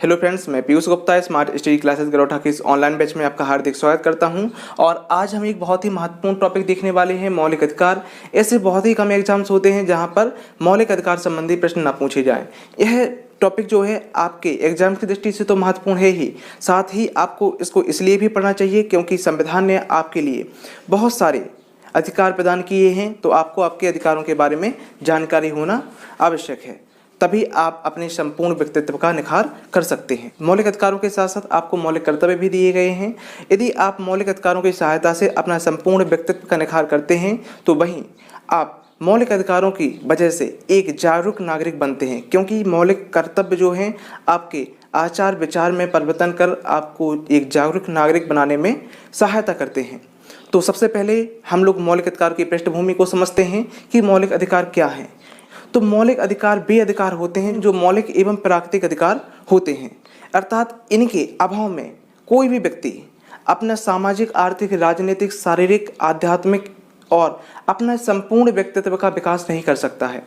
Hello friends, मैं Piyush Gupta smart study classes Garotha के इस ऑनलाइन बैच में आपका हार्दिक स्वागत करता हूं। और आज हम एक बहुत ही महत्वपूर्ण टॉपिक देखने वाले हैं, मौलिक अधिकार। ऐसे बहुत ही कम एग्जाम्स होते हैं जहां पर मौलिक अधिकार संबंधी प्रश्न ना पूछे जाएं। यह टॉपिक जो है आपके एग्जाम की दृष्टि से तो महत्वपूर्ण है ही, साथ ही आपको इसको इसलिए भी पढ़ना चाहिए क्योंकि संविधान ने आपके लिए बहुत सारे अधिकार प्रदान किए हैं, तो आपको आपके अधिकारों के बारे में जानकारी होना आवश्यक है। तभी आप अपने संपूर्ण व्यक्तित्व का निखार कर सकते हैं। मौलिक अधिकारों के साथ साथ आपको मौलिक कर्तव्य भी दिए गए हैं। यदि आप मौलिक अधिकारों की सहायता से अपना संपूर्ण व्यक्तित्व का निखार करते हैं तो वहीं आप मौलिक अधिकारों की वजह से एक जागरूक नागरिक बनते हैं, क्योंकि मौलिक कर्तव्य जो हैं आपके आचार विचार में परिवर्तन कर आपको एक जागरूक नागरिक बनाने में सहायता करते हैं। तो सबसे पहले हम लोग मौलिक अधिकार की पृष्ठभूमि को समझते हैं कि मौलिक अधिकार क्या है। तो मौलिक अधिकार वे अधिकार होते हैं जो मौलिक एवं प्राकृतिक अधिकार होते हैं, अर्थात इनके अभाव में कोई भी व्यक्ति अपना सामाजिक, आर्थिक, राजनीतिक, शारीरिक, आध्यात्मिक और अपना संपूर्ण व्यक्तित्व का विकास नहीं कर सकता है।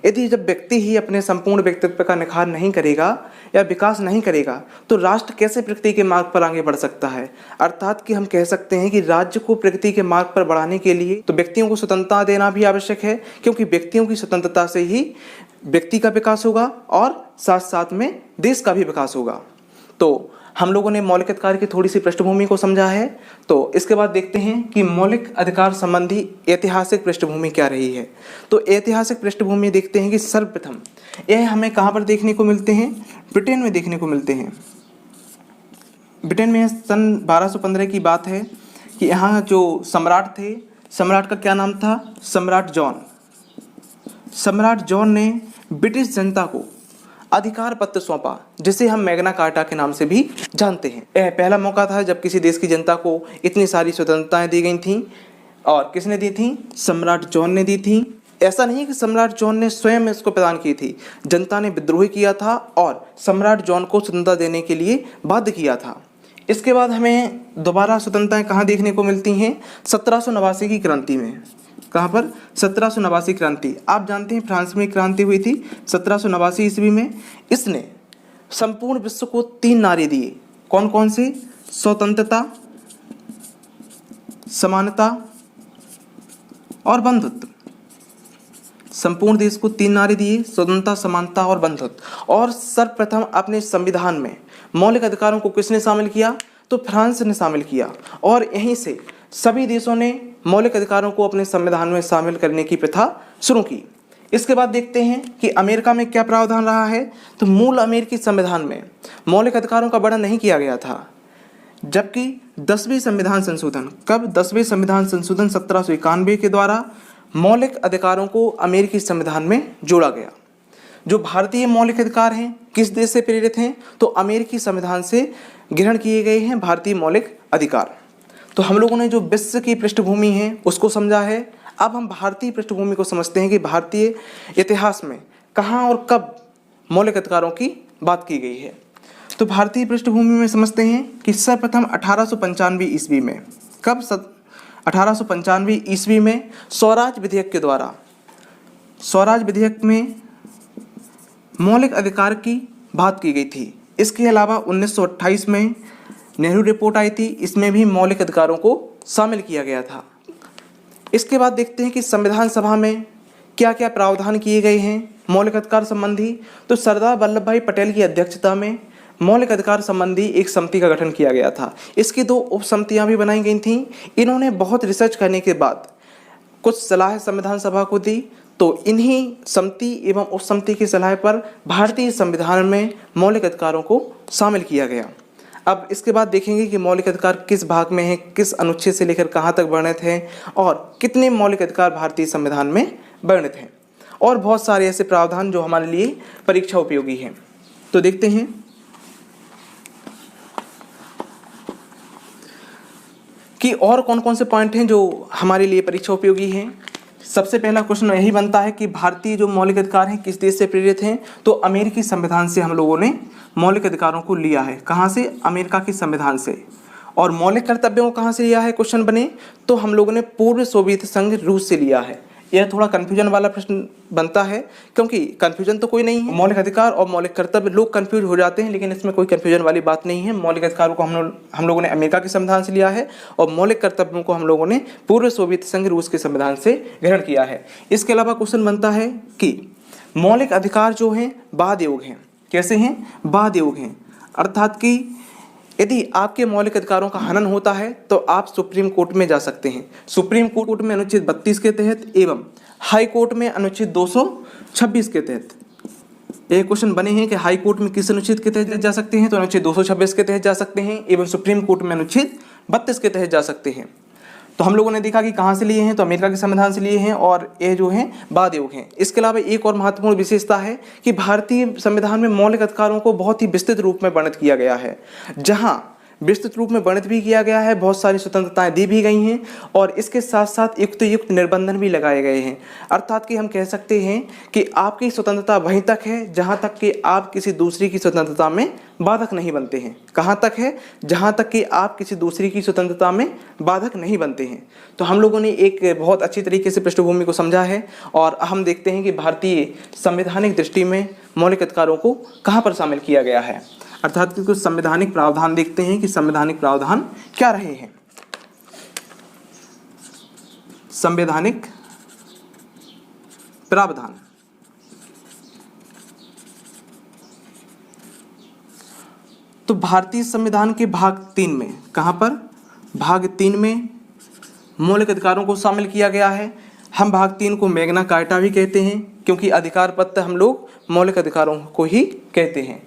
यदि जब व्यक्ति ही अपने संपूर्ण व्यक्तित्व का निखार नहीं करेगा या विकास नहीं करेगा तो राष्ट्र कैसे प्रगति के मार्ग पर आगे बढ़ सकता है। अर्थात कि हम कह सकते हैं कि राज्य को प्रगति के मार्ग पर बढ़ाने के लिए तो व्यक्तियों को स्वतंत्रता देना भी आवश्यक है, क्योंकि व्यक्तियों की स्वतंत्रता से ही व्यक्ति का विकास होगा और साथ साथ में देश का भी विकास होगा। तो हम लोगों ने मौलिक अधिकार की थोड़ी सी पृष्ठभूमि को समझा है। तो इसके बाद देखते हैं कि मौलिक अधिकार संबंधी ऐतिहासिक पृष्ठभूमि क्या रही है। तो ऐतिहासिक पृष्ठभूमि देखते हैं कि सर्वप्रथम यह हमें कहाँ पर देखने को मिलते हैं, ब्रिटेन में देखने को मिलते हैं। ब्रिटेन में सन 1215 की बात है कि यहाँ जो सम्राट थे, सम्राट का क्या नाम था, सम्राट जॉन। सम्राट जॉन ने ब्रिटिश जनता को अधिकार पत्र सौंपा, जिसे हम मैग्ना कार्टा के नाम से भी जानते हैं। यह पहला मौका था जब किसी देश की जनता को इतनी सारी स्वतंत्रताएं दी गई थीं। और किसने दी थी? सम्राट जॉन ने दी थी। ऐसा नहीं कि सम्राट जॉन ने स्वयं इसको प्रदान की थी, जनता ने विद्रोह किया था और सम्राट जॉन को स्वतंत्रता देने के लिए बाध्य किया था। इसके बाद हमें दोबारा स्वतंत्रताएं कहाँ देखने को मिलती हैं? 1789 की क्रांति में। कहाँ पर? 1789 क्रांति। आप जानते हैं फ्रांस में क्रांति हुई थी 1789 ईस्वी में। इसने संपूर्ण विश्व को 3 नारे दिए। कौन कौन से? स्वतंत्रता, समानता और बंधुत्व। संपूर्ण देश को 3 नारे दिए, स्वतंत्रता, समानता और बंधुत्व। और सर्वप्रथम अपने संविधान में मौलिक अधिकारों को किसने शामिल किया? तो फ्रांस ने शामिल किया। और यहीं से सभी देशों ने मौलिक अधिकारों को अपने संविधान में शामिल करने की प्रथा शुरू की। इसके बाद देखते हैं कि अमेरिका में क्या प्रावधान रहा है। तो मूल अमेरिकी संविधान में मौलिक अधिकारों का वर्णन नहीं किया गया था, जबकि 10वें संविधान संशोधन, कब? 10वें संविधान संशोधन 1791 के द्वारा मौलिक अधिकारों को अमेरिकी संविधान में जोड़ा गया। जो भारतीय मौलिक अधिकार हैं किस देश से प्रेरित हैं? तो अमेरिकी संविधान से ग्रहण किए गए हैं भारतीय मौलिक अधिकार। तो हम लोगों ने जो विश्व की पृष्ठभूमि है उसको समझा है। अब हम भारतीय पृष्ठभूमि को समझते हैं कि भारतीय इतिहास में कहाँ और कब मौलिक अधिकारों की बात की गई है। तो भारतीय पृष्ठभूमि में समझते हैं कि सर्वप्रथम 1895 ईस्वी में, कब? 1895 ईस्वी में स्वराज विधेयक के द्वारा, स्वराज विधेयक में मौलिक अधिकार की बात की गई थी। इसके अलावा 1928 में नेहरू रिपोर्ट आई थी, इसमें भी मौलिक अधिकारों को शामिल किया गया था। इसके बाद देखते हैं कि संविधान सभा में क्या क्या प्रावधान किए गए हैं मौलिक अधिकार संबंधी। तो सरदार वल्लभ भाई पटेल की अध्यक्षता में मौलिक अधिकार संबंधी एक समिति का गठन किया गया था। इसकी 2 उप समितियाँ भी बनाई गई थीं। इन्होंने बहुत रिसर्च करने के बाद कुछ सलाह संविधान सभा को दी। तो इन्हीं समिति एवं उप समिति की सलाह पर भारतीय संविधान में मौलिक अधिकारों को शामिल किया गया। अब इसके बाद देखेंगे कि मौलिक अधिकार किस भाग में है, किस अनुच्छेद से लेकर कहाँ तक वर्णित है और कितने मौलिक अधिकार भारतीय संविधान में वर्णित हैं, और बहुत सारे ऐसे प्रावधान जो हमारे लिए परीक्षा उपयोगी हैं। तो देखते हैं कि और कौन कौन से पॉइंट हैं जो हमारे लिए परीक्षा उपयोगी हैं। सबसे पहला क्वेश्चन यही बनता है कि भारतीय जो मौलिक अधिकार हैं किस देश से प्रेरित हैं। तो अमेरिकी संविधान से हम लोगों ने मौलिक अधिकारों को लिया है। कहाँ से? अमेरिका के संविधान से। और मौलिक कर्तव्यों को कहाँ से लिया है? क्वेश्चन बने तो हम लोगों ने पूर्व सोवियत संघ रूस से लिया है। यह थोड़ा कन्फ्यूजन वाला प्रश्न बनता है, क्योंकि कन्फ्यूजन तो कोई नहीं है। मौलिक अधिकार और मौलिक कर्तव्य लोग कन्फ्यूज हो जाते हैं, लेकिन इसमें कोई कन्फ्यूजन वाली बात नहीं है। मौलिक अधिकारों को हम लोगों ने अमेरिका के संविधान से लिया है और मौलिक कर्तव्यों को हम लोगों ने पूर्व सोवियत संघ रूस के संविधान से ग्रहण किया है। इसके अलावा क्वेश्चन बनता है कि मौलिक अधिकार जो हैं बाध्ययोग हैं। कैसे हैं? बाध्ययोग हैं, अर्थात कि यदि आपके मौलिक अधिकारों का हनन होता है तो आप सुप्रीम कोर्ट में जा सकते हैं। सुप्रीम कोर्ट में अनुच्छेद 32 के तहत एवं हाई कोर्ट में अनुच्छेद 226 के तहत। एक क्वेश्चन बने हैं कि हाई कोर्ट में किस अनुच्छेद के तहत जा सकते हैं, तो अनुच्छेद 226 के तहत जा सकते हैं एवं सुप्रीम कोर्ट में अनुच्छेद 32 के तहत जा सकते हैं। तो हम लोगों ने देखा कि कहाँ से लिए हैं, तो अमेरिका के संविधान से लिए हैं और ये जो हैं बाध्ययोग हैं। इसके अलावा एक और महत्वपूर्ण विशेषता है कि भारतीय संविधान में मौलिक अधिकारों को बहुत ही विस्तृत रूप में वर्णित किया गया है। जहाँ विस्तृत रूप में वर्णित भी किया गया है, बहुत सारी स्वतंत्रताएं दी भी गई हैं और इसके साथ साथ युक्त निर्बंधन भी लगाए गए हैं। अर्थात कि हम कह सकते हैं कि आपकी स्वतंत्रता वहीं तक है जहां तक कि आप किसी दूसरी की स्वतंत्रता में बाधक नहीं बनते हैं। कहां तक है? जहां तक कि आप किसी दूसरी की स्वतंत्रता में बाधक नहीं बनते हैं। तो हम लोगों ने एक बहुत अच्छी तरीके से पृष्ठभूमि को समझा है और हम देखते हैं कि भारतीय संवैधानिक दृष्टि में मौलिक अधिकारों को कहाँ पर शामिल किया गया है। अर्थात कि कुछ संवैधानिक प्रावधान देखते हैं कि संवैधानिक प्रावधान क्या रहे हैं। संवैधानिक प्रावधान तो भारतीय संविधान के भाग 3 में, कहां पर? भाग 3 में मौलिक अधिकारों को शामिल किया गया है। हम भाग 3 को मैग्ना कार्टा भी कहते हैं, क्योंकि अधिकार पत्र हम लोग मौलिक अधिकारों को ही कहते हैं।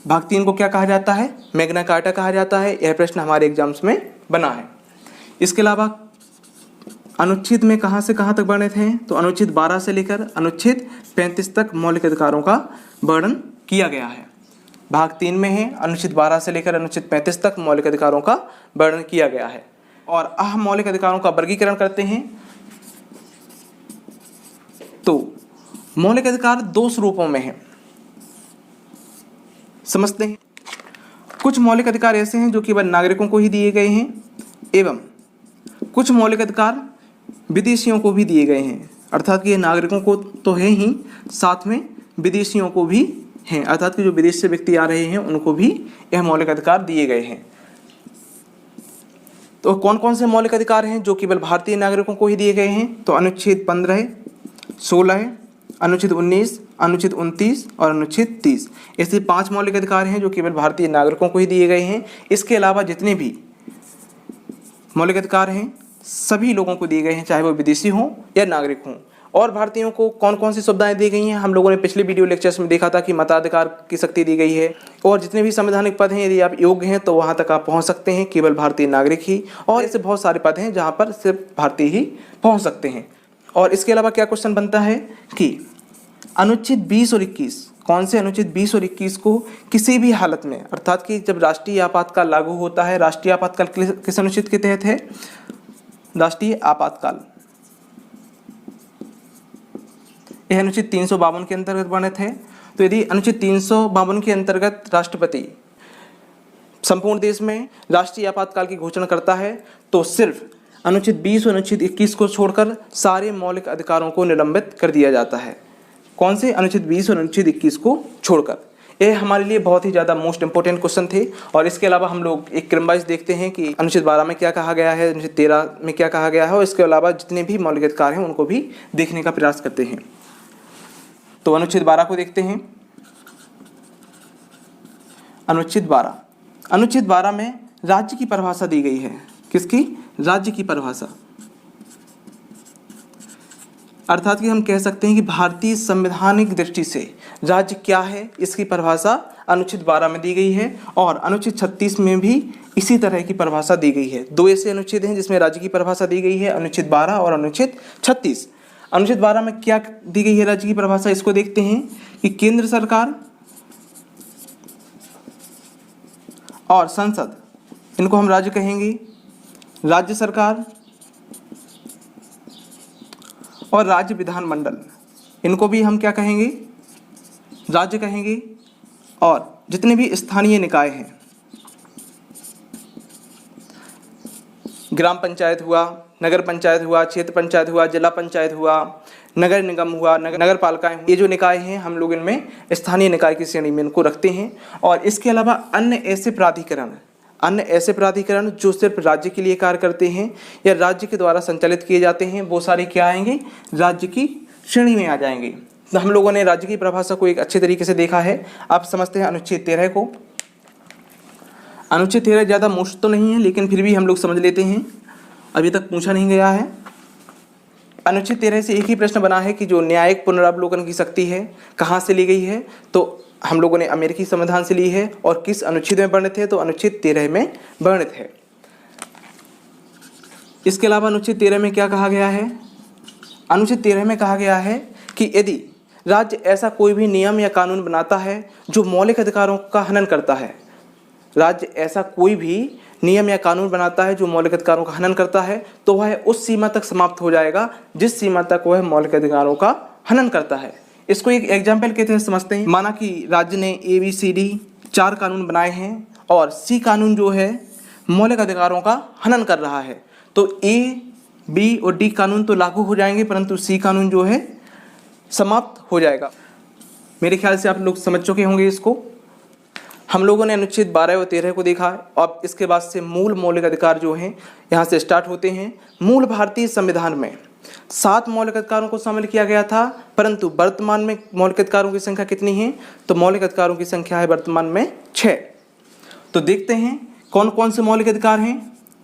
भाग 3 को क्या कहा जाता है? मैग्ना कार्टा कहा जाता है। यह प्रश्न हमारे एग्जाम्स में बना है। इसके अलावा अनुच्छेद में कहाँ से कहाँ तक वर्णित हैं, तो अनुच्छेद 12 से लेकर अनुच्छेद 35 तक मौलिक अधिकारों का वर्णन किया गया है। भाग 3 में है अनुच्छेद 12 से लेकर अनुच्छेद 35 तक मौलिक अधिकारों का वर्णन किया गया है। और हम मौलिक अधिकारों का वर्गीकरण करते हैं तो मौलिक अधिकार 2 स्वरूपों में है, समझते हैं। कुछ मौलिक अधिकार ऐसे हैं जो केवल नागरिकों को ही दिए गए हैं एवं कुछ मौलिक अधिकार विदेशियों को भी दिए गए हैं। अर्थात कि ये नागरिकों को तो है ही, साथ में विदेशियों को भी हैं। अर्थात कि जो विदेश से व्यक्ति आ रहे हैं उनको भी यह मौलिक अधिकार दिए गए हैं। तो कौन कौन से मौलिक अधिकार हैं जो केवल भारतीय नागरिकों को ही दिए गए हैं? तो अनुच्छेद 15, 16, अनुच्छेद 19, अनुच्छेद 29 और अनुच्छेद 30। ऐसे 5 मौलिक अधिकार हैं जो केवल भारतीय नागरिकों को ही दिए गए हैं। इसके अलावा जितने भी मौलिक अधिकार हैं सभी लोगों को दिए गए हैं, चाहे वो विदेशी हों या नागरिक हों। और भारतीयों को कौन कौन सी सुविधाएं दी गई हैं, हम लोगों ने पिछले वीडियो लेक्चर्स में देखा था कि मताधिकार की शक्ति दी गई है। और जितने भी संवैधानिक पद हैं, यदि आप योग्य हैं तो वहां तक आप पहुंच सकते हैं, केवल भारतीय नागरिक ही। और ऐसे बहुत सारे पद हैं जहां पर सिर्फ भारतीय ही पहुंच सकते हैं। और इसके अलावा क्या क्वेश्चन बनता है कि अनुच्छेद 20 और 21, कौन से अनुच्छेद 20 और 21 को किसी भी हालत में, अर्थात कि जब राष्ट्रीय आपातकाल लागू होता है, राष्ट्रीय आपातकाल किस अनुच्छेद के तहत है? राष्ट्रीय आपातकाल यह अनुच्छेद 352 के अंतर्गत वर्णित है। तो यदि अनुच्छेद 352 के अंतर्गत राष्ट्रपति संपूर्ण देश में राष्ट्रीय आपातकाल की घोषणा करता है तो सिर्फ अनुच्छेद 20 और अनुच्छेद 21 को छोड़कर सारे मौलिक अधिकारों को निलंबित कर दिया जाता है। कौन से? अनुच्छेद 20 और अनुच्छेद 21 को छोड़कर। ये हमारे लिए बहुत ही ज़्यादा मोस्ट इंपॉर्टेंट क्वेश्चन थे। और इसके अलावा हम लोग एक क्रम वाइज देखते हैं कि अनुच्छेद 12 में क्या कहा गया है, अनुच्छेद 13 में क्या कहा गया है, और इसके अलावा जितने भी मौलिक अधिकार हैं उनको भी देखने का प्रयास करते हैं। तो अनुच्छेद 12 को देखते हैं। अनुच्छेद 12 में राज्य की परिभाषा दी गई है। किसकी? राज्य की परिभाषा। अर्थात कि हम कह सकते हैं कि भारतीय संवैधानिक दृष्टि से राज्य क्या है, इसकी परिभाषा अनुच्छेद 12 में दी गई है। और अनुच्छेद 36 में भी इसी तरह की परिभाषा दी गई है। 2 ऐसे अनुच्छेद हैं जिसमें राज्य की परिभाषा दी गई है, अनुच्छेद 12 और अनुच्छेद 36। अनुच्छेद 12 में क्या दी गई है राज्य की परिभाषा, इसको देखते हैं कि केंद्र सरकार और संसद, इनको हम राज्य कहेंगे, राज्य सरकार और राज्य विधानमंडल, इनको भी हम क्या कहेंगे? राज्य कहेंगे। और जितने भी स्थानीय निकाय हैं ग्राम पंचायत हुआ, नगर पंचायत हुआ, क्षेत्र पंचायत हुआ, जिला पंचायत हुआ, नगर निगम हुआ, नगर पालिकाएं हुई। ये जो निकाय हैं हम लोग इनमें स्थानीय निकाय की श्रेणी में इनको रखते हैं। और इसके अलावा अन्य ऐसे प्राधिकरण जो सिर्फ राज्य के लिए कार्य करते हैं या राज्य के द्वारा संचालित किए जाते हैं, वो सारे क्या आएंगे, राज्य की श्रेणी में आ जाएंगे। तो हम लोगों ने राज्य की परिभाषा को एक अच्छे तरीके से देखा है। आप समझते हैं अनुच्छेद 13 को। अनुच्छेद 13 ज़्यादा मुश्किल तो नहीं है, लेकिन फिर भी हम लोग समझ लेते हैं, अभी तक पूछा नहीं गया है। अनुच्छेद 13 से एक ही प्रश्न बना है कि जो न्यायिक पुनरावलोकन की शक्ति है कहाँ से ली गई है, तो हम लोगों ने अमेरिकी संविधान से ली है। और किस अनुच्छेद में वर्णित है, तो अनुच्छेद 13 में वर्णित है। इसके अलावा अनुच्छेद 13 में क्या कहा गया है, अनुच्छेद 13 में कहा गया है कि यदि राज्य ऐसा कोई भी नियम या कानून बनाता है जो मौलिक अधिकारों का हनन करता है, राज्य ऐसा कोई भी नियम या कानून बनाता है जो मौलिक अधिकारों का हनन करता है, तो वह उस सीमा तक समाप्त हो जाएगा जिस सीमा तक वह मौलिक अधिकारों का हनन करता है। इसको एक एग्जाम्पल के तहत समझते हैं। माना कि राज्य ने ABCD 4 कानून बनाए हैं और C कानून जो है मौलिक अधिकारों का हनन कर रहा है, तो A, B और D कानून तो लागू हो जाएंगे, परंतु C कानून जो है समाप्त हो जाएगा। मेरे ख्याल से आप लोग समझ चुके होंगे इसको। हम लोगों ने अनुच्छेद 12 और 13 को देखा। अब इसके बाद से मूल मौलिक अधिकार जो हैं यहाँ से स्टार्ट होते हैं। मूल भारतीय संविधान में 7 मौलिक अधिकारों को शामिल किया गया था, परंतु वर्तमान में मौलिक अधिकारों की संख्या कितनी है, तो मौलिक अधिकारों की संख्या है वर्तमान में 6। तो देखते हैं कौन कौन से मौलिक अधिकार हैं।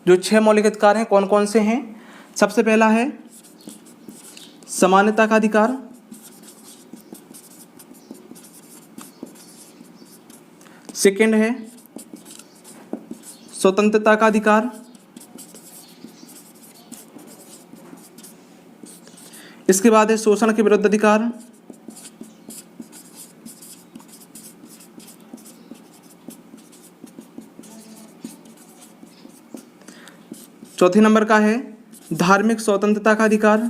जो 6 मौलिक अधिकार हैं कौन कौन से हैं। सबसे पहला है समानता का अधिकार, सेकंड है स्वतंत्रता का अधिकार, इसके बाद है शोषण के विरुद्ध अधिकार, चौथे नंबर का है धार्मिक स्वतंत्रता का अधिकार,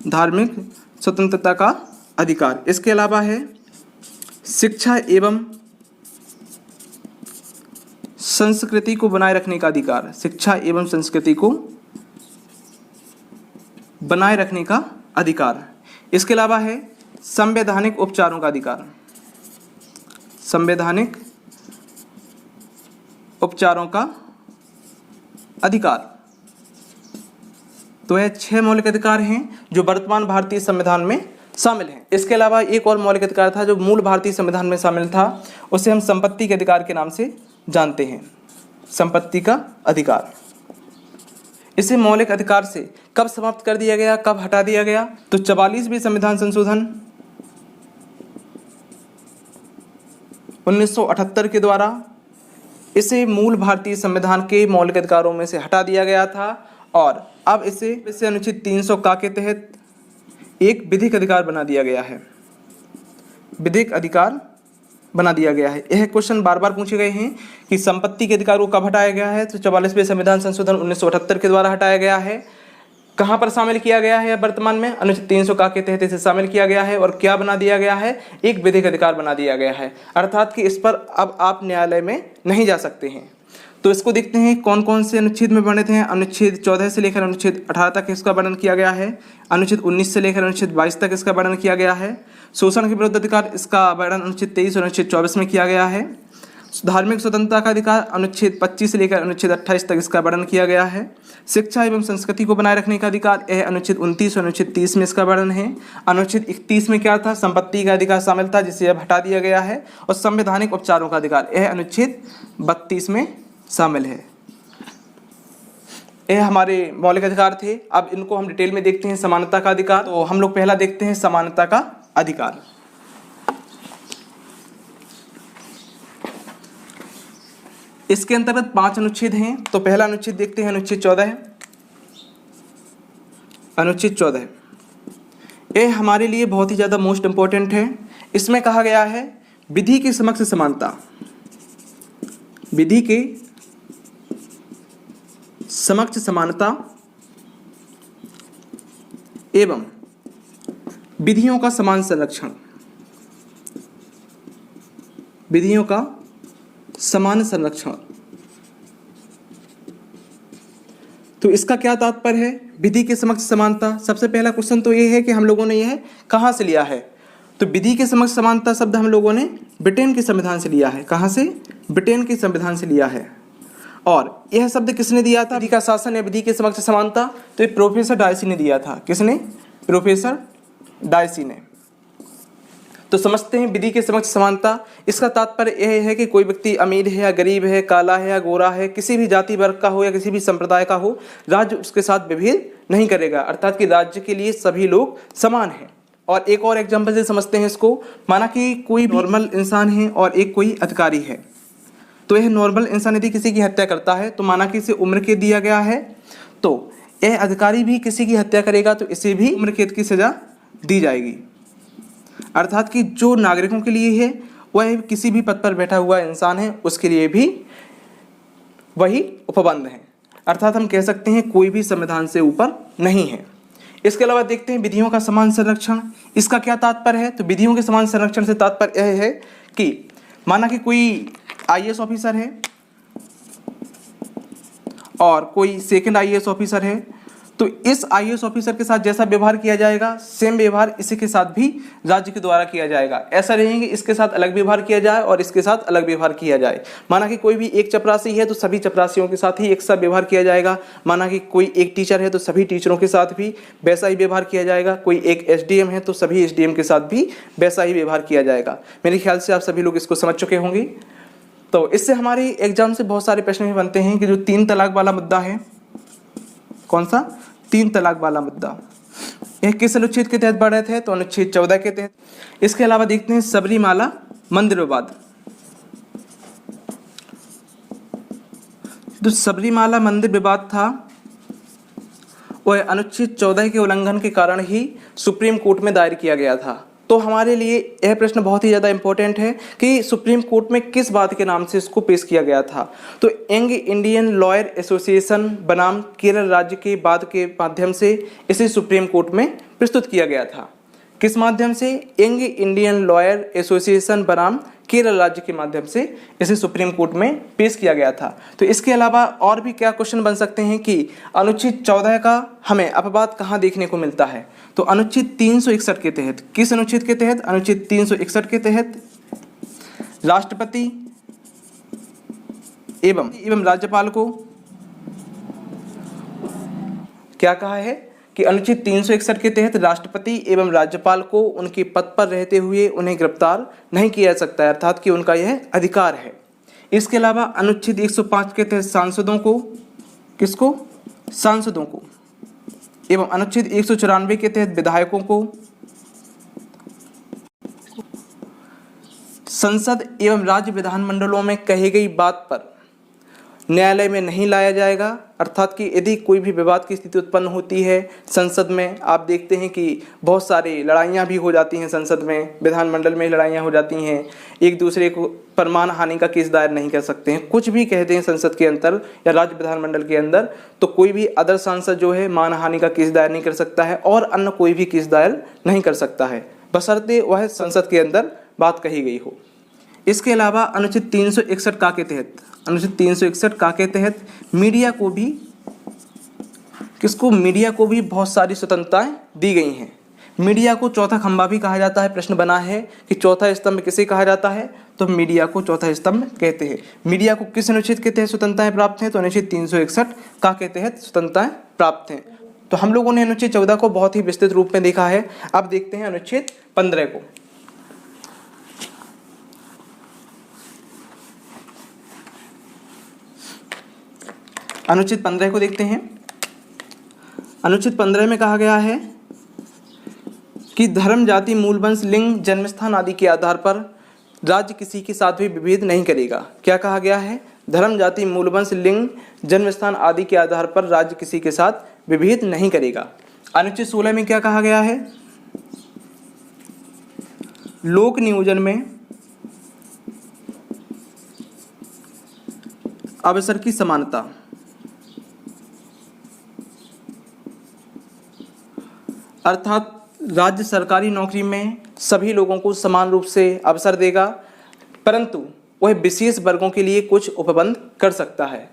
धार्मिक स्वतंत्रता का अधिकार। इसके अलावा है शिक्षा एवं संस्कृति को बनाए रखने का अधिकार, शिक्षा एवं संस्कृति को बनाए रखने का अधिकार। इसके अलावा है संवैधानिक उपचारों का अधिकार, संवैधानिक उपचारों का अधिकार। तो यह 6 मौलिक अधिकार हैं जो वर्तमान भारतीय संविधान में शामिल हैं। इसके अलावा एक और मौलिक अधिकार था जो मूल भारतीय संविधान में शामिल था, उसे हम संपत्ति के अधिकार के नाम से जानते हैं, संपत्ति का अधिकार। इसे मौलिक अधिकार से कब समाप्त कर दिया गया, कब हटा दिया गया, तो 44वें संविधान संशोधन 1978 के द्वारा इसे मूल भारतीय संविधान के मौलिक अधिकारों में से हटा दिया गया था और अब इसे अनुच्छेद 300 का के तहत एक विधिक अधिकार बना दिया गया है, विधिक अधिकार बना दिया गया है। यह क्वेश्चन बार बार पूछे गए हैं कि संपत्ति के अधिकार को कब हटाया गया है, तो 44वें संविधान संशोधन 1978 के द्वारा हटाया गया है। कहाँ पर शामिल किया गया है वर्तमान में, अनुच्छेद 300 का के तहत इसे शामिल किया गया है और क्या बना दिया गया है, एक विधिक अधिकार बना दिया गया है, अर्थात कि इस पर अब आप न्यायालय में नहीं जा सकते हैं। तो इसको देखते हैं कौन कौन से अनुच्छेद में वर्णित हैं। अनुच्छेद 14 से लेकर अनुच्छेद 18 तक इसका वर्णन किया गया है। अनुच्छेद 19 से लेकर अनुच्छेद 22 तक इसका वर्णन किया गया है। शोषण के विरुद्ध अधिकार इसका वर्णन अनुच्छेद 23 और अनुच्छेद 24 में किया गया है। धार्मिक स्वतंत्रता का अधिकार अनुच्छेद 25 से लेकर अनुच्छेद 28 तक इसका वर्णन किया गया है। शिक्षा एवं संस्कृति को बनाए रखने का अधिकार यह अनुच्छेद 29 और अनुच्छेद 30 में इसका वर्णन है। अनुच्छेद 31 में क्या था, संपत्ति का अधिकार शामिल था जिसे अब हटा दिया गया है। और संवैधानिक उपचारों का अधिकार यह अनुच्छेद 32 में शामिल है। यह हमारे मौलिक अधिकार थे। अब इनको हम डिटेल में देखते हैं। समानता का अधिकार, तो हम लोग पहला देखते हैं समानता का अधिकार। इसके अंतर्गत 5 अनुच्छेद हैं। तो पहला अनुच्छेद देखते हैं, अनुच्छेद 14। अनुच्छेद 14 यह हमारे लिए बहुत ही ज़्यादा मोस्ट इंपॉर्टेंट है। इसमें कहा गया है विधि के समक्ष समानता, विधि के समक्ष समानता एवं विधियों का समान संरक्षण, विधियों का समान संरक्षण। तो इसका क्या तात्पर्य है? विधि के समक्ष समानता। सबसे पहला क्वेश्चन तो ये है कि हम लोगों ने यह कहाँ से लिया है? तो विधि के समक्ष समानता शब्द हम लोगों ने ब्रिटेन के संविधान से लिया है। कहाँ से? ब्रिटेन के संविधान से लिया है। और यह शब्द किसने दिया था? विधि का शासन या विधि के समक्ष समानता, तो ये प्रोफेसर डायसी ने दिया था। किसने? प्रोफेसर डायसी ने। तो समझते हैं विधि के समक्ष समानता, इसका तात्पर्य यह है कि कोई व्यक्ति अमीर है या गरीब है, काला है या गोरा है, किसी भी जाति वर्ग का हो या किसी भी संप्रदाय का हो, राज्य उसके साथ विभेद नहीं करेगा, अर्थात कि राज्य के लिए सभी लोग समान हैं। और एक और एग्जाम्पल से समझते हैं इसको। माना कि कोई नॉर्मल इंसान है और एक कोई अधिकारी है। तो यह नॉर्मल इंसान यदि किसी की हत्या करता है तो माना कि इसे उम्र कैद दिया गया है, तो यह अधिकारी भी किसी की हत्या करेगा तो इसे भी उम्र कैद की सजा दी जाएगी। अर्थात कि जो नागरिकों के लिए है वह किसी भी पद पर बैठा हुआ इंसान है उसके लिए भी वही उपबंध है। अर्थात हम कह सकते हैं कोई भी संविधान से ऊपर नहीं है। इसके अलावा देखते हैं विधियों का समान संरक्षण। इसका क्या तात्पर्य है? तो विधियों के समान संरक्षण से तात्पर्य यह है कि माना कि कोई आईएएस ऑफिसर है और कोई सेकंड आईएएस ऑफिसर है, तो इस आईएएस ऑफिसर के साथ जैसा व्यवहार किया जाएगा सेम व्यवहार इसी के साथ भी राज्य के द्वारा किया जाएगा। ऐसा नहीं कि इसके साथ अलग व्यवहार किया जाए और इसके साथ अलग व्यवहार किया जाए। माना कि कोई भी एक चपरासी है तो सभी चपरासियों के साथ ही एक सा व्यवहार किया जाएगा। माना कि कोई एक टीचर है तो सभी टीचरों के साथ भी वैसा ही व्यवहार किया जाएगा। कोई एक एसडीएम है तो सभी एसडीएम के साथ भी वैसा ही व्यवहार किया जाएगा। मेरे ख्याल से आप सभी लोग इसको समझ चुके होंगे। तो इससे हमारे एग्जाम से बहुत सारे प्रश्न भी बनते हैं कि जो 3 तलाक वाला मुद्दा है, कौन सा? 3 तलाक वाला मुद्दा, यह किस अनुच्छेद के तहत बढ़ रहे थे? तो अनुच्छेद 14 के तहत। इसके अलावा देखते हैं सबरीमाला मंदिर विवाद। जो सबरीमाला मंदिर विवाद था वह अनुच्छेद 14 के उल्लंघन के कारण ही सुप्रीम कोर्ट में दायर किया गया था। तो हमारे लिए यह प्रश्न बहुत ही ज़्यादा इंपॉर्टेंट है कि सुप्रीम कोर्ट में किस बात के नाम से इसको पेश किया गया था। तो यंग इंडियन लॉयर एसोसिएशन बनाम केरल राज्य के वाद के माध्यम से इसे सुप्रीम कोर्ट में प्रस्तुत किया गया था। किस माध्यम से? यंग इंडियन लॉयर एसोसिएशन बनाम केरल राज्य के माध्यम से इसे सुप्रीम कोर्ट में पेश किया गया था। तो इसके अलावा और भी क्या क्वेश्चन बन सकते हैं कि अनुच्छेद 14 का हमें अपवाद कहाँ देखने को मिलता है? तो अनुच्छेद 361 के तहत। किस अनुच्छेद के तहत? अनुच्छेद 361 के तहत राष्ट्रपति एवं राज्यपाल को क्या कहा है कि अनुच्छेद 361 के तहत राष्ट्रपति एवं राज्यपाल को उनके पद पर रहते हुए उन्हें गिरफ्तार नहीं किया जा सकता है, अर्थात कि उनका यह अधिकार है। इसके अलावा अनुच्छेद 105 के तहत सांसदों को, किसको? सांसदों को, एवं अनुच्छेद 194 के तहत विधायकों को संसद एवं राज्य विधानमंडलों में कही गई बात पर न्यायालय में नहीं लाया जाएगा। अर्थात कि यदि कोई भी विवाद की स्थिति उत्पन्न होती है संसद में, आप देखते हैं कि बहुत सारी लड़ाइयाँ भी हो जाती हैं संसद में, विधानमंडल में लड़ाइयाँ हो जाती हैं, एक दूसरे को पर मानहानि का केस दायर नहीं कर सकते हैं। कुछ भी कहते हैं संसद के अंदर या राज्य विधानमंडल के अंदर, तो कोई भी अदर सांसद जो है मानहानि का केस दायर नहीं कर सकता है और अन्य कोई भी केस दायर नहीं कर सकता है, बशर्ते वह संसद के अंदर बात कही गई हो। इसके अलावा अनुच्छेद 361 का के तहत, अनुच्छेद 361 का के तहत मीडिया को भी, किसको? मीडिया को भी बहुत सारी स्वतंत्रताएं दी गई हैं। मीडिया को चौथा खंभा भी कहा जाता है। प्रश्न बना है कि चौथा स्तंभ किसे कहा जाता है? तो मीडिया को चौथा स्तंभ कहते हैं। मीडिया को किस अनुच्छेद के तहत स्वतंत्रताएं प्राप्त हैं? तो अनुच्छेद 361 का के तहत स्वतंत्रताएं प्राप्त हैं। तो हम लोगों ने अनुच्छेद 14 को बहुत ही विस्तृत रूप में देखा है। अब देखते हैं अनुच्छेद 15 को। अनुच्छेद 15 को देखते हैं। अनुच्छेद 15 में कहा गया है कि धर्म, जाति, मूल वंश, लिंग, जन्मस्थान आदि के आधार पर राज्य किसी के साथ भी विभेद नहीं करेगा। क्या कहा गया है? धर्म, जाति, मूल वंश, लिंग, जन्मस्थान आदि के आधार पर राज्य किसी के साथ विभेद नहीं करेगा। अनुच्छेद 16 में क्या कहा गया है? लोक नियोजन में अवसर की समानता। अर्थात राज्य सरकारी नौकरी में सभी लोगों को समान रूप से अवसर देगा, परंतु वह विशेष वर्गों के लिए कुछ उपबंध कर सकता है।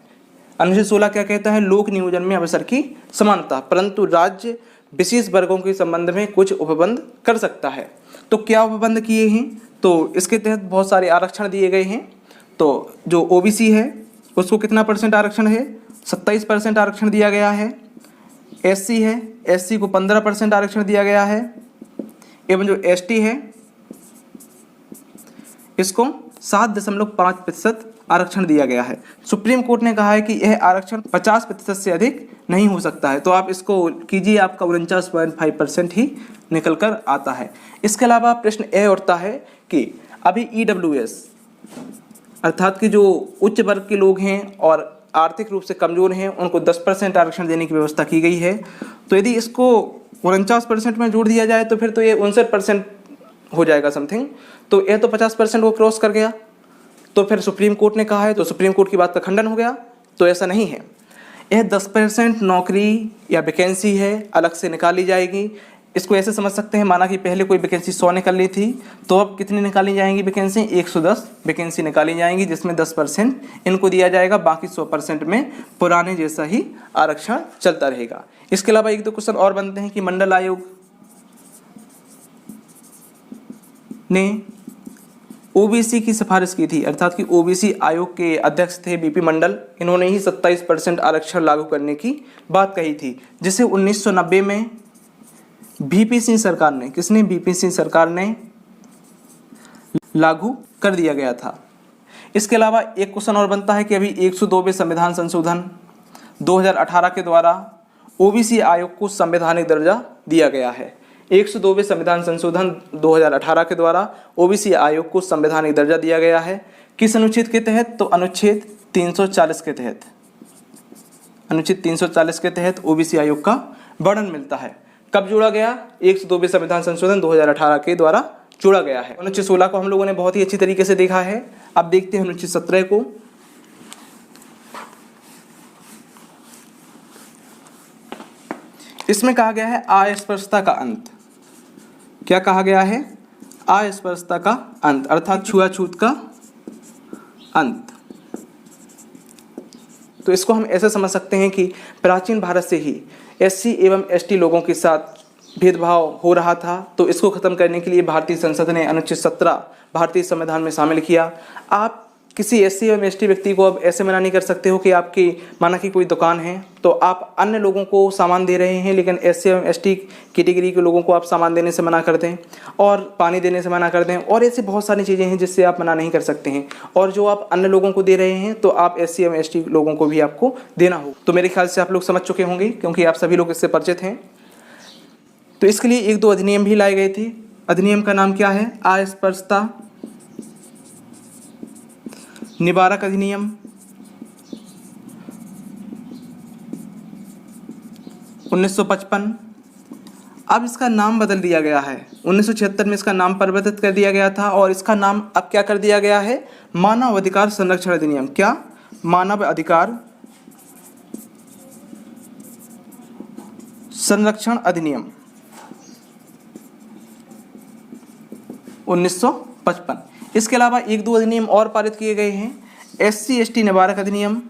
अनुच्छेद 16 क्या कहता है? लोक नियोजन में अवसर की समानता, परंतु राज्य विशेष वर्गों के संबंध में कुछ उपबंध कर सकता है। तो क्या उपबंध किए हैं? तो इसके तहत बहुत सारे आरक्षण दिए गए हैं। तो जो ओबीसी है उसको कितना % आरक्षण है? 27% आरक्षण दिया गया है। एससी है, एससी को 15% आरक्षण दिया गया है। एवं जो एसटी है इसको 7.5% आरक्षण दिया गया है। सुप्रीम कोर्ट ने कहा है कि यह आरक्षण 50% से अधिक नहीं हो सकता है। तो आप इसको कीजिए, आपका 49.5% ही निकल कर आता है। इसके अलावा प्रश्न यह उठता है कि अभी EWS अर्थात कि जो उच्च वर्ग के लोग हैं और आर्थिक रूप से कमज़ोर हैं उनको 10% आरक्षण देने की व्यवस्था की गई है। तो यदि इसको 49% में जोड़ दिया जाए तो फिर तो ये 59% हो जाएगा समथिंग। तो यह तो 50% को क्रॉस कर गया। तो फिर सुप्रीम कोर्ट ने कहा है, तो सुप्रीम कोर्ट की बात का खंडन हो गया। तो ऐसा नहीं है, यह 10% नौकरी या वैकेंसी है, अलग से निकाली जाएगी। इसको ऐसे समझ सकते हैं, माना कि पहले कोई वैकेंसी 100 निकल ली थी, तो अब कितनी निकाली जाएंगी वैकेंसी? 110 वैकेंसी निकाली जाएंगी, जिसमें 10% इनको दिया जाएगा, बाकी 100% में पुराने जैसा ही आरक्षण चलता रहेगा। इसके अलावा एक दो क्वेश्चन और बनते हैं कि मंडल आयोग ने ओबीसी की सिफारिश की थी, अर्थात कि ओबीसी आयोग के अध्यक्ष थे बीपी मंडल। इन्होंने ही 27% आरक्षण लागू करने की बात कही थी, जिसे 1990 में वीपी सिंह सरकार ने, किसने? वीपी सिंह सरकार ने लागू कर दिया गया था। इसके अलावा एक क्वेश्चन और बनता है कि अभी 102वें संविधान संशोधन 2018 के द्वारा ओबीसी आयोग को संवैधानिक दर्जा दिया गया है। 102वें संविधान संशोधन 2018 के द्वारा ओबीसी आयोग को संवैधानिक दर्जा दिया गया है। किस अनुच्छेद के तहत? तो अनुच्छेद 340 के तहत। अनुच्छेद 340 के तहत ओबीसी आयोग का वर्णन मिलता है। कब जोड़ा गया? 102वें संविधान संशोधन 2018 के द्वारा जोड़ा गया है। अनुच्छेद 16 को हम लोगों ने बहुत ही अच्छी तरीके से देखा है। अब देखते हैं अनुच्छेद 17 को। इसमें कहा गया है अस्पृश्यता का अंत। क्या कहा गया है? अस्पृश्यता का अंत, अर्थात छुआछूत का अंत। तो इसको हम ऐसे समझ सकते हैं कि प्राचीन भारत से ही एससी एवं एसटी लोगों के साथ भेदभाव हो रहा था। तो इसको खत्म करने के लिए भारतीय संसद ने अनुच्छेद 17 भारतीय संविधान में शामिल किया। आप किसी एससी एवं एसटी व्यक्ति को अब ऐसे मना नहीं कर सकते हो कि आपकी, माना कि कोई दुकान है तो आप अन्य लोगों को सामान दे रहे हैं, लेकिन एससी एवं एसटी कैटेगरी के लोगों को आप सामान देने से मना कर दें और पानी देने से मना कर दें, और ऐसी बहुत सारी चीज़ें हैं जिससे आप मना नहीं कर सकते हैं। और जो आप अन्य लोगों को दे रहे हैं तो आप एससी एवं एसटी लोगों को भी आपको देना हो। तो मेरे ख्याल से आप लोग समझ चुके होंगे, क्योंकि आप सभी लोग इससे परिचित हैं। तो इसके लिए एक दो अधिनियम भी लाए गए थे। अधिनियम का नाम क्या है? अस्पृश्यता निवारक अधिनियम 1955। अब इसका नाम बदल दिया गया है। 1976 में इसका नाम परिवर्तित कर दिया गया था और इसका नाम अब क्या कर दिया गया है? मानव अधिकार संरक्षण अधिनियम। क्या? मानव अधिकार संरक्षण अधिनियम 1955। इसके अलावा एक दो अधिनियम और पारित किए गए हैं। एससी एसटी निवारक अधिनियम,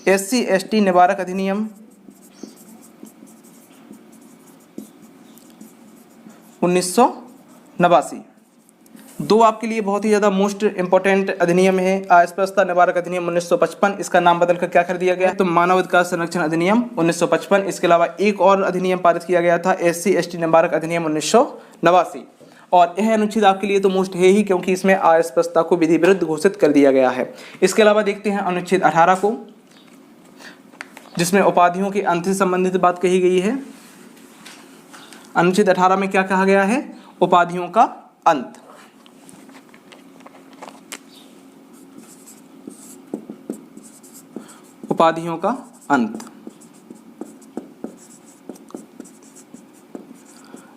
एससी एसटी निवारक अधिनियम 1989। दो आपके लिए बहुत ही ज़्यादा मोस्ट इंपॉर्टेंट अधिनियम है। अस्पृश्यता निवारक अधिनियम 1955, इसका नाम बदलकर क्या कर दिया गया? तो मानव अधिकार संरक्षण अधिनियम 1955। इसके अलावा एक और अधिनियम पारित किया गया था, एससी एसटी निवारक अधिनियम 1989। और यह अनुच्छेद आपके लिए तो मोस्ट है ही, क्योंकि इसमें अस्पृश्यता को विधि विरुद्ध घोषित कर दिया गया है। इसके अलावा देखते हैं अनुच्छेद 18 को, जिसमें उपाधियों के अंत से संबंधित बात कही गई है। अनुच्छेद 18 में क्या कहा गया है? उपाधियों का अंत। उपाधियों का अंत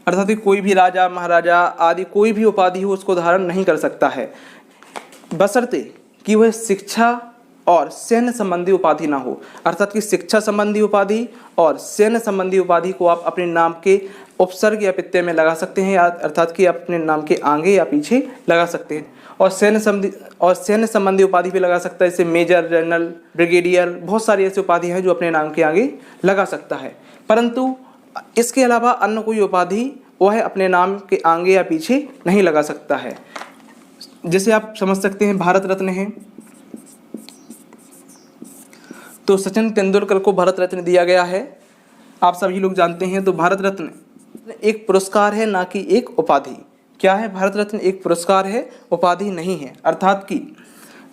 अर्थात कोई भी राजा महाराजा आदि कोई भी उपाधि हो उसको धारण नहीं कर सकता है, बशर्ते कि वह शिक्षा और सैन्य संबंधी उपाधि ना हो। अर्थात कि शिक्षा संबंधी उपाधि और सैन्य संबंधी उपाधि को आप अपने नाम के उपसर्ग या प्रत्यय में लगा सकते हैं, अर्थात कि अपने नाम के आगे या पीछे लगा सकते हैं। और सैन्य संबंधी उपाधि भी लगा सकता है, जैसे मेजर, जनरल, ब्रिगेडियर, बहुत सारी ऐसी उपाधि हैं जो अपने नाम के आगे लगा सकता है। परंतु इसके अलावा अन्य कोई उपाधि वह अपने नाम के आगे या पीछे नहीं लगा सकता है। जैसे आप समझ सकते हैं भारत रत्न है, तो सचिन तेंदुलकर को भारत रत्न दिया गया है, आप सभी लोग जानते हैं। तो भारत रत्न एक पुरस्कार है, ना कि एक उपाधि। क्या है? भारत रत्न एक पुरस्कार है, उपाधि नहीं है। अर्थात कि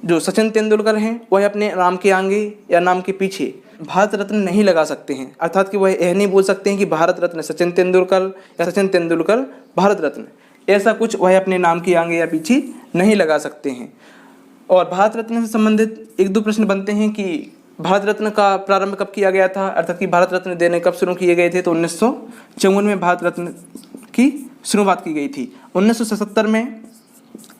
जो सचिन तेंदुलकर हैं वह अपने नाम के आगे या नाम के पीछे भारत रत्न नहीं लगा सकते हैं। अर्थात कि वह यह नहीं बोल सकते हैं कि भारत रत्न सचिन तेंदुलकर या सचिन तेंदुलकर भारत रत्न, ऐसा कुछ वह अपने नाम के आगे या पीछे नहीं लगा सकते हैं। और भारत रत्न से संबंधित एक दो प्रश्न बनते हैं कि भारत रत्न का प्रारंभ कब किया गया था, अर्थात कि भारत रत्न देने कब शुरू किए गए थे। तो 1954 में भारत रत्न की शुरुआत की गई थी। 1977 में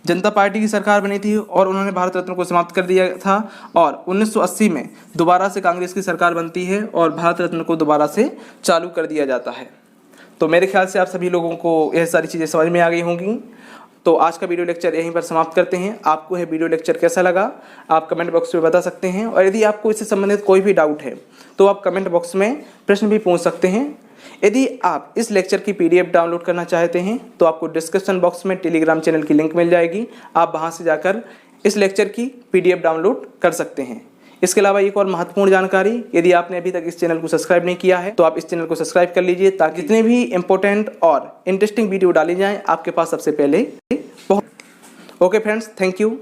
जनता पार्टी की सरकार बनी थी और उन्होंने भारत रत्न को समाप्त कर दिया था, और 1980 में दोबारा से कांग्रेस की सरकार बनती है और भारत रत्न को दोबारा से चालू कर दिया जाता है। तो मेरे ख्याल से आप सभी लोगों को यह सारी चीज़ें समझ में आ गई होंगी। तो आज का वीडियो लेक्चर यहीं पर समाप्त करते हैं। आपको यह वीडियो लेक्चर कैसा लगा आप कमेंट बॉक्स में बता सकते हैं, और यदि आपको इससे संबंधित कोई भी डाउट है तो आप कमेंट बॉक्स में प्रश्न भी पूछ सकते हैं। यदि आप इस लेक्चर की PDF डाउनलोड करना चाहते हैं तो आपको डिस्क्रिप्शन बॉक्स में टेलीग्राम चैनल की लिंक मिल जाएगी, आप वहां से जाकर इस लेक्चर की PDF डाउनलोड कर सकते हैं। इसके अलावा एक और महत्वपूर्ण जानकारी, यदि आपने अभी तक इस चैनल को सब्सक्राइब नहीं किया है तो आप इस चैनल को सब्सक्राइब कर लीजिए, ताकि जितने भी इंपॉर्टेंट और इंटरेस्टिंग वीडियो डाली जाएं आपके पास सबसे पहले। Okay friends, thank you.